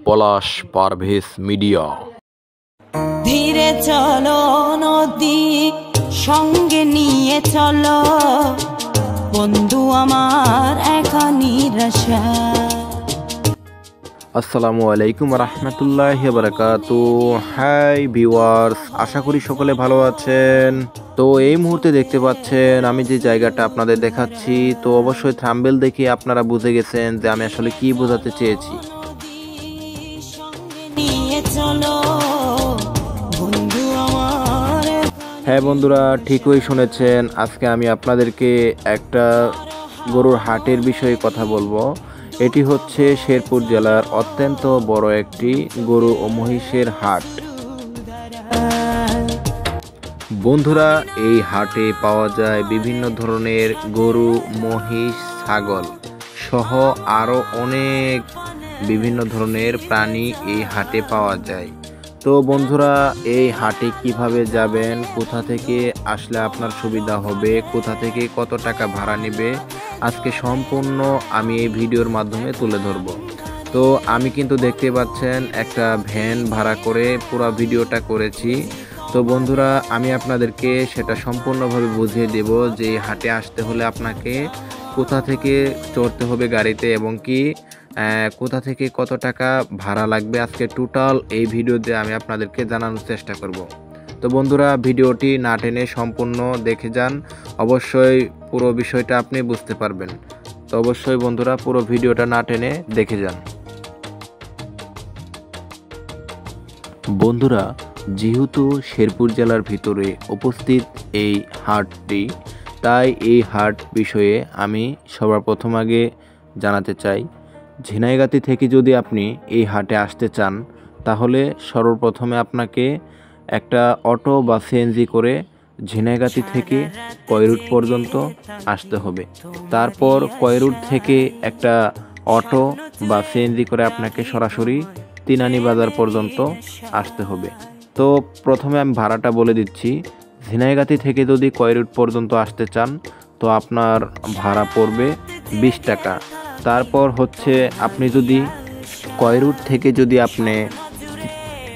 পলাশ Parvez media. ধীরে চলো নদী সঙ্গে নিয়ে চলো বন্ধু আমার একা নিরাশা। আসসালামু আলাইকুম রহমতুল্লাহি বারাকাতু। হাই ভিউয়ার্স, আশা করি সকলে ভালো আছেন। তো এই মুহূর্তে দেখতে পাচ্ছেন আমি যে জায়গাটা আপনাদের দেখাচ্ছি, তো অবশ্যই থাম্বনেল দেখে আপনারা বুঝে গেছেন যে আমি আসলে কি বোঝাতে চেয়েছি। হ্যাঁ বন্ধুরা, ঠিকই শুনেছেন। আজকে আমি আপনাদেরকে একটা গরুর হাটের বিষয়ে কথা বলবো। এটি হচ্ছে শেরপুর জেলার অত্যন্ত বড় একটি গরু ও মহিষের হাট। বন্ধুরা, এই হাটে পাওয়া যায় বিভিন্ন ধরনের গরু, মহিষ, ছাগল সহ আরও অনেক বিভিন্ন ধরনের প্রাণী এই হাটে পাওয়া যায়। তো বন্ধুরা, এই হাটে কিভাবে যাবেন, কোথা থেকে আসলে আপনার সুবিধা হবে, কোথা থেকে কত টাকা ভাড়া নেবে, আজকে সম্পূর্ণ আমি এই ভিডিওর মাধ্যমে তুলে ধরব। তো আমি কিন্তু দেখতে পাচ্ছেন একটা ভ্যান ভাড়া করে পুরো ভিডিওটা করেছি। তো বন্ধুরা, আমি আপনাদেরকে সেটা সম্পূর্ণভাবে বুঝিয়ে দেব যে এই হাটে আসতে হলে আপনাকে কোথা থেকে চড়তে হবে গাড়িতে এবং কি কোথা থেকে কত টাকা ভাড়া লাগবে, আজকে টোটাল এই ভিডিওতে আমি আপনাদেরকে জানানোর চেষ্টা করব। তো বন্ধুরা, ভিডিওটি না টেনে সম্পূর্ণ দেখে যান, অবশ্যই পুরো বিষয়টা আপনি বুঝতে পারবেন। তো অবশ্যই বন্ধুরা, পুরো ভিডিওটা না টেনে দেখে যান। বন্ধুরা, যেহেতু শেরপুর জেলার ভিতরে উপস্থিত এই হাটটি, তাই এই হাট বিষয়ে আমি সবার প্রথম আগে জানাতে চাই। ঝিনাইগাতি থেকে যদি আপনি এই হাটে আসতে চান, তাহলে সর্বপ্রথমে আপনাকে একটা অটো বা সিএনজি করে ঝিনাইগাতি থেকে কয়রুট পর্যন্ত আসতে হবে। তারপর কয়রুট থেকে একটা অটো বা সিএনজি করে আপনাকে সরাসরি তিনানি বাজার পর্যন্ত আসতে হবে। তো প্রথমে আমি ভাড়াটা বলে দিচ্ছি। ঝিনাইগাতি থেকে যদি কয়রুট পর্যন্ত আসতে চান, তো আপনার ভাড়া পড়বে 20 টাকা। তারপর হচ্ছে আপনি যদি কয়রুট থেকে যদি আপনি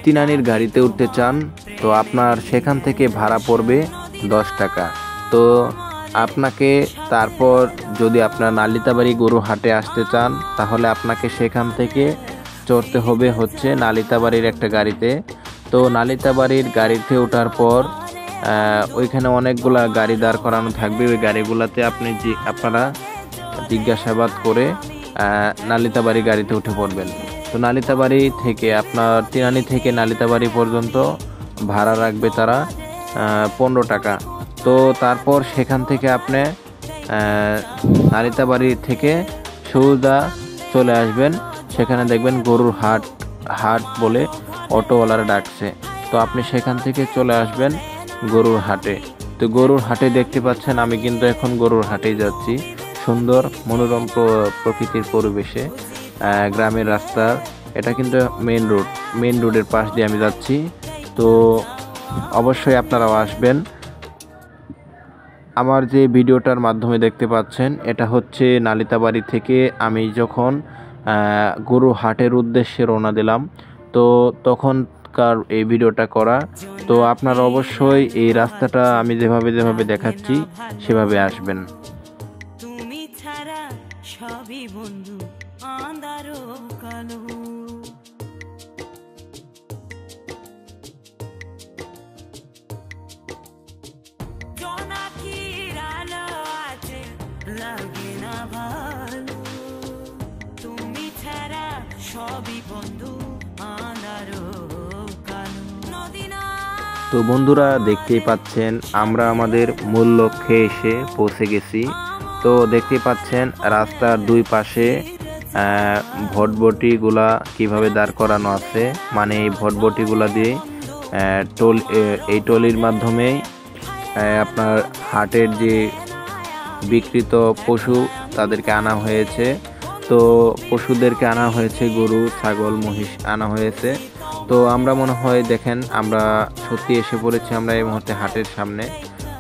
তিনানির গাড়িতে উঠতে চান, তো আপনার সেখান থেকে ভাড়া পড়বে 10 টাকা। তো আপনাকে তারপর যদি আপনার নালিতাবাড়ি গরু হাটে আসতে চান, তাহলে আপনাকে সেখান থেকে চড়তে হবে হচ্ছে নালিতাবাড়ির একটা গাড়িতে। তো নালিতাবাড়ির গাড়িতে ওঠার পর ওইখানে অনেকগুলা গাড়ি দাঁড় করানো থাকবে। ওই গাড়িগুলোতে আপনারা জিজ্ঞাসাবাদ করে নালিতাবাড়ি গাড়িতে উঠে পড়বেন। তো নালিতাবাড়ি থেকে আপনার তিনানি থেকে নালিতাবাড়ি পর্যন্ত ভাড়া রাখবে তারা 15 টাকা। তো তারপর সেখান থেকে আপনি নালিতাবাড়ি থেকে সোজা চলে আসবেন। সেখানে দেখবেন গরুর হাট বলে অটোওয়ালারা ডাকছে। তো আপনি সেখান থেকে চলে আসবেন গরুর হাটে। তো গরুর হাটে দেখতে পাচ্ছেন আমি কিন্তু এখন গরুর হাটেই যাচ্ছি। সুন্দর মনোরম প্রকৃতির পরিবেশে গ্রামের রাস্তা, এটা কিন্তু মেইন রোডের পাশ দিয়ে আমি যাচ্ছি। তো অবশ্যই আপনারাও আসবেন। আমার যে ভিডিওটার মাধ্যমে দেখতে পাচ্ছেন, এটা হচ্ছে নালিতাবাড়ি থেকে আমি যখন গরু হাটের উদ্দেশ্যে রওনা দিলাম, তো তখনকার এই ভিডিওটা করা। তো আপনারা অবশ্যই এই রাস্তাটা আমি যেভাবে দেখাচ্ছি সেভাবে আসবেন। তুমি ছাড়া সবই বন্ধু আঁধার কালো। জোনাকির আলো আছে লাগে না ভালো, তুমি ছাড়া সবই বন্ধু আঁধার কালো। নদী না। তো বন্ধুরা, দেখতেই পাচ্ছেন আমরা আমাদের মূল লক্ষ্যে এসে পৌঁছে গেছি। তো দেখতে পাচ্ছেন রাস্তার দুই পাশে ভটভটিগুলা কিভাবে দাঁড় করানো আছে, মানে এই ভটভটিগুলা দিয়ে এই টলির মাধ্যমে আপনার হাটের যে বিক্রিত পশু তাদেরকে আনা হয়েছে। তো পশুদেরকে আনা হয়েছে, গরু, ছাগল, মহিষ আনা হয়েছে। তো আমরা মনে হয় দেখেন আমরা সত্যি এসে পড়েছি আমরা এই মুহূর্তে হাটের সামনে।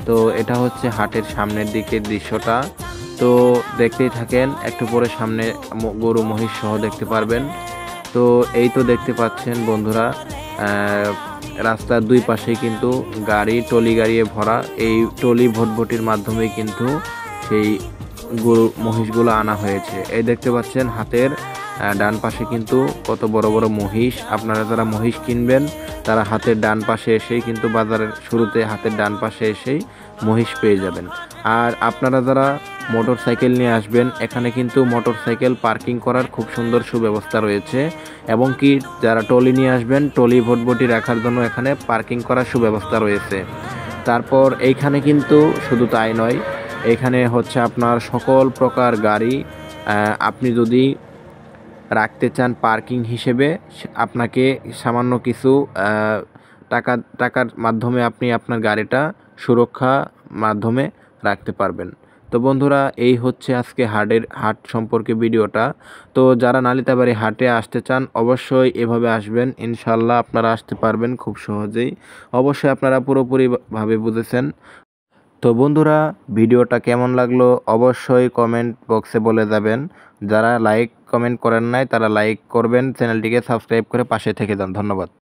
তো এটা হচ্ছে হাটের সামনের দিকের দৃশ্যটা। তো দেখতেই থাকেন, একটু পরে সামনে গরু মহিষ সহ দেখতে পারবেন। তো এই তো দেখতে পাচ্ছেন বন্ধুরা, রাস্তার দুই পাশে কিন্তু টলি গাড়িয়ে ভরা। এই টলি ভটভটির মাধ্যমে কিন্তু সেই গরু মহিষগুলো আনা হয়েছে। এই দেখতে পাচ্ছেন হাতের ডান পাশে কিন্তু কত বড় বড় মহিষ। আপনারা যারা মহিষ কিনবেন তারা হাতের ডান পাশে এসেই কিন্তু বাজারের শুরুতে হাতের ডান পাশে এসেই মহিষ পেয়ে যাবেন। আর আপনারা যারা মোটর সাইকেল নিয়ে আসবেন, এখানে কিন্তু মোটর সাইকেল পার্কিং করার খুব সুন্দর সুব্যবস্থা রয়েছে, এবং কি যারা টলি নিয়ে আসবেন টলি ভটভটি রাখার জন্য এখানে পার্কিং করার সুব্যবস্থা রয়েছে। তারপর এইখানে কিন্তু শুধু তাই নয়, এখানে হচ্ছে আপনার সকল প্রকার গাড়ি আপনি যদি রাখতে চান পার্কিং হিসেবে, আপনাকে সামান্য কিছু টাকার মাধ্যমে আপনি আপনার গাড়িটা সুরক্ষা মাধ্যমে রাখতে পারবেন। তো বন্ধুরা, এই হচ্ছে আজকে হাট সম্পর্কে ভিডিওটা। তো যারা নালিতাবাড়ি হাটে আসতে চান অবশ্যই এভাবে আসবেন, ইনশাল্লাহ আপনারা আসতে পারবেন খুব সহজেই। অবশ্যই আপনারা পুরোপুরিভাবে বুঝেছেন। তো বন্ধুরা, ভিডিওটা কেমন লাগলো অবশ্যই কমেন্ট বক্সে বলে যাবেন। যারা লাইক কমেন্ট করেন নাই তারা লাইক করবেন, চ্যানেলটিকে সাবস্ক্রাইব করে পাশে থেকে যান। ধন্যবাদ।